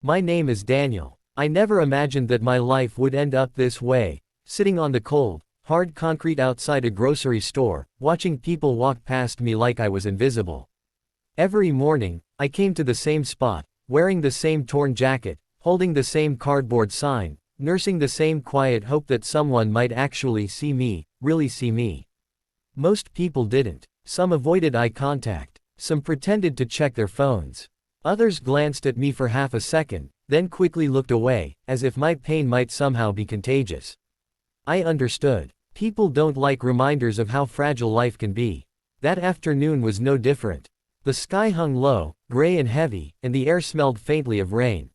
My name is Daniel. I never imagined that my life would end up this way, sitting on the cold, hard concrete outside a grocery store, watching people walk past me like I was invisible. Every morning, I came to the same spot, wearing the same torn jacket, holding the same cardboard sign, nursing the same quiet hope that someone might actually see me, really see me. Most people didn't. Some avoided eye contact. Some pretended to check their phones. Others glanced at me for half a second, then quickly looked away, as if my pain might somehow be contagious. I understood. People don't like reminders of how fragile life can be. That afternoon was no different. The sky hung low, gray and heavy, and the air smelled faintly of rain.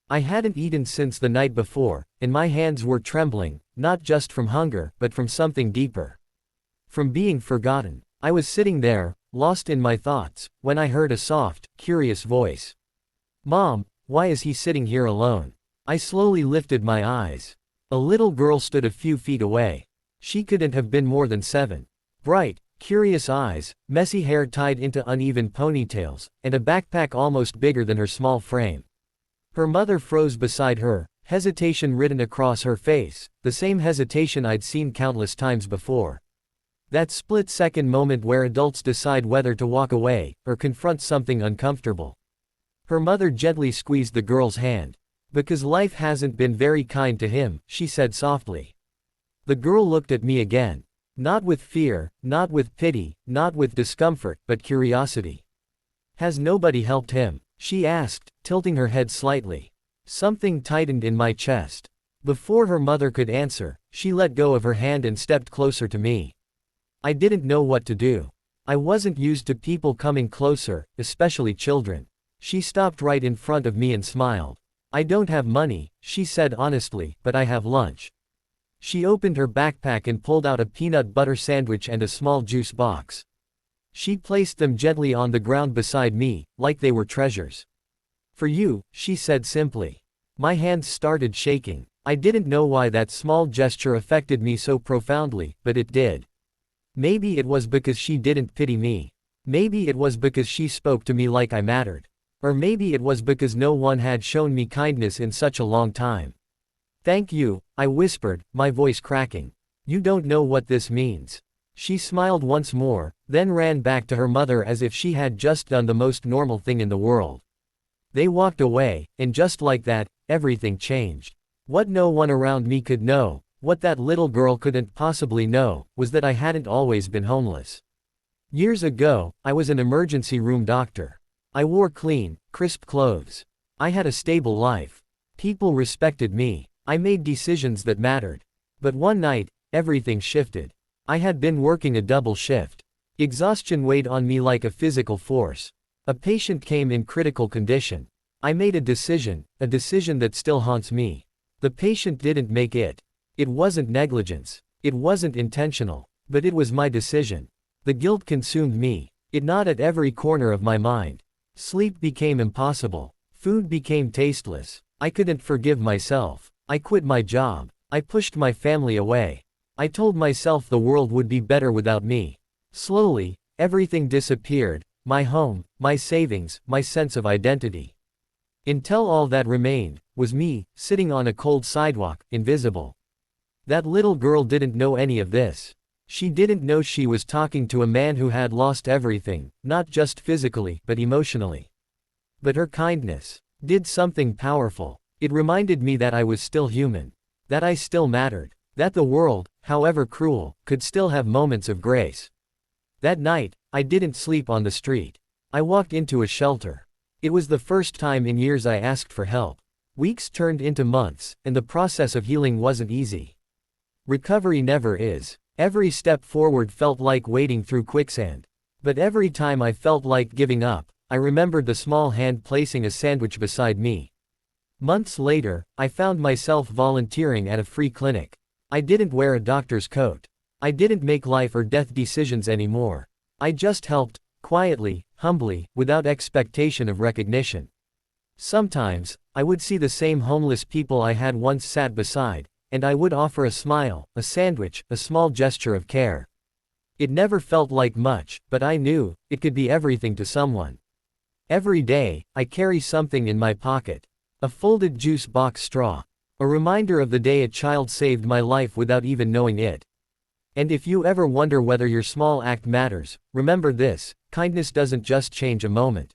I hadn't eaten since the night before, and my hands were trembling, not just from hunger, but from something deeper. From being forgotten. I was sitting there, lost in my thoughts, when I heard a soft, curious voice. "Mom, why is he sitting here alone?" I slowly lifted my eyes. A little girl stood a few feet away. She couldn't have been more than 7. Bright, curious eyes, messy hair tied into uneven ponytails, and a backpack almost bigger than her small frame. Her mother froze beside her, hesitation written across her face, the same hesitation I'd seen countless times before. That split-second moment where adults decide whether to walk away, or confront something uncomfortable. Her mother gently squeezed the girl's hand. "Because life hasn't been very kind to him," she said softly. The girl looked at me again. Not with fear, not with pity, not with discomfort, but curiosity. "Has nobody helped him?" she asked, tilting her head slightly. Something tightened in my chest. Before her mother could answer, she let go of her hand and stepped closer to me. I didn't know what to do. I wasn't used to people coming closer, especially children. She stopped right in front of me and smiled. "I don't have money," she said honestly, "but I have lunch." She opened her backpack and pulled out a peanut butter sandwich and a small juice box. She placed them gently on the ground beside me, like they were treasures. "For you," she said simply. My hands started shaking. I didn't know why that small gesture affected me so profoundly, but it did. Maybe it was because she didn't pity me. Maybe it was because she spoke to me like I mattered. Or maybe it was because no one had shown me kindness in such a long time. "Thank you," I whispered, my voice cracking. "You don't know what this means." She smiled once more, then ran back to her mother as if she had just done the most normal thing in the world. They walked away, and just like that, everything changed. What no one around me could know, what that little girl couldn't possibly know, was that I hadn't always been homeless. Years ago, I was an emergency room doctor. I wore clean, crisp clothes. I had a stable life. People respected me. I made decisions that mattered. But one night, everything shifted. I had been working a double shift. Exhaustion weighed on me like a physical force. A patient came in critical condition. I made a decision that still haunts me. The patient didn't make it. It wasn't negligence. It wasn't intentional. But it was my decision. The guilt consumed me. It gnawed at every corner of my mind. Sleep became impossible. Food became tasteless. I couldn't forgive myself. I quit my job. I pushed my family away. I told myself the world would be better without me. Slowly, everything disappeared. My home, my savings, my sense of identity. Until all that remained was me, sitting on a cold sidewalk, invisible. That little girl didn't know any of this. She didn't know she was talking to a man who had lost everything, not just physically, but emotionally. But her kindness did something powerful. It reminded me that I was still human. That I still mattered. That the world, however cruel, could still have moments of grace. That night, I didn't sleep on the street. I walked into a shelter. It was the first time in years I asked for help. Weeks turned into months, and the process of healing wasn't easy. Recovery never is. Every step forward felt like wading through quicksand. But every time I felt like giving up, I remembered the small hand placing a sandwich beside me. Months later, I found myself volunteering at a free clinic. I didn't wear a doctor's coat. I didn't make life or death decisions anymore. I just helped, quietly, humbly, without expectation of recognition. Sometimes, I would see the same homeless people I had once sat beside, and I would offer a smile, a sandwich, a small gesture of care. It never felt like much, but I knew it could be everything to someone. Every day, I carry something in my pocket. A folded juice box straw. A reminder of the day a child saved my life without even knowing it. And if you ever wonder whether your small act matters, remember this: kindness doesn't just change a moment.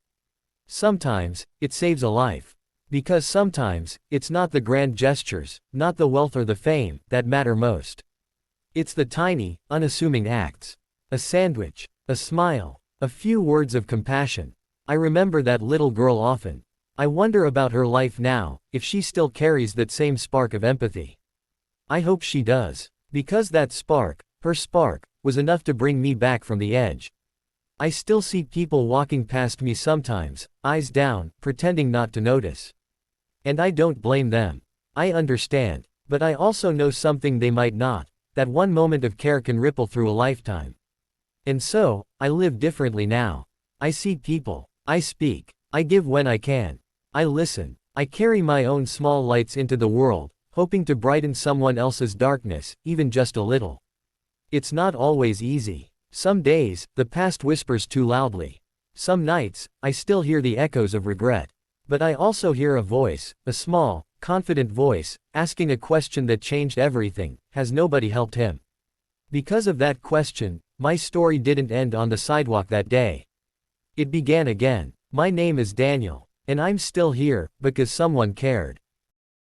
Sometimes, it saves a life. Because sometimes, it's not the grand gestures, not the wealth or the fame, that matter most. It's the tiny, unassuming acts. A sandwich, a smile, a few words of compassion. I remember that little girl often. I wonder about her life now, if she still carries that same spark of empathy. I hope she does. Because that spark, her spark, was enough to bring me back from the edge. I still see people walking past me sometimes, eyes down, pretending not to notice. And I don't blame them. I understand, but I also know something they might not, that one moment of care can ripple through a lifetime. And so, I live differently now. I see people, I speak, I give when I can. I listen, I carry my own small lights into the world, hoping to brighten someone else's darkness, even just a little. It's not always easy. Some days, the past whispers too loudly. Some nights, I still hear the echoes of regret. But I also hear a voice, a small, confident voice, asking a question that changed everything: has nobody helped him? Because of that question, my story didn't end on the sidewalk that day. It began again. My name is Daniel, and I'm still here, because someone cared.